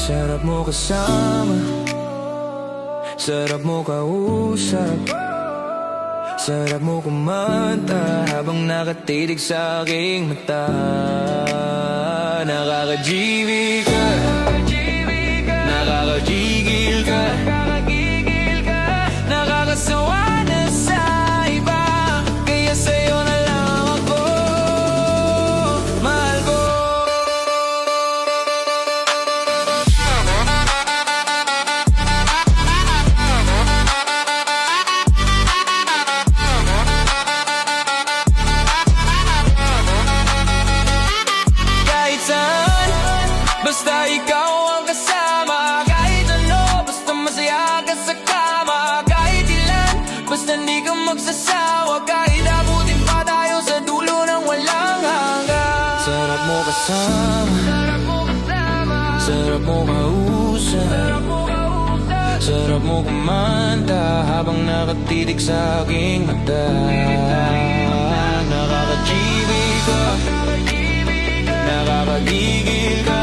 Sarap mo kasama, sarap mo kausap, sarap mo kumanta habang nakatitig sa aking mata. Nakakajibig ka, nakakagigil ka, nakakasawa na sa iba. Kaya sa'yo na lang ako, mahal ko. Kahit saan, basta ikaw ang kasama. Kahit ano, basta masaya ka sa kama. Kahit ilan, basta di ka magsasawa. Kahit abutin pa tayo sa dulo ng walang hanggan. Sarap mo kasama, sarap mo kausap, sarap mo kumanta habang nakatitig sa aking mata. Nakakajibig ka, nakakagigil ka,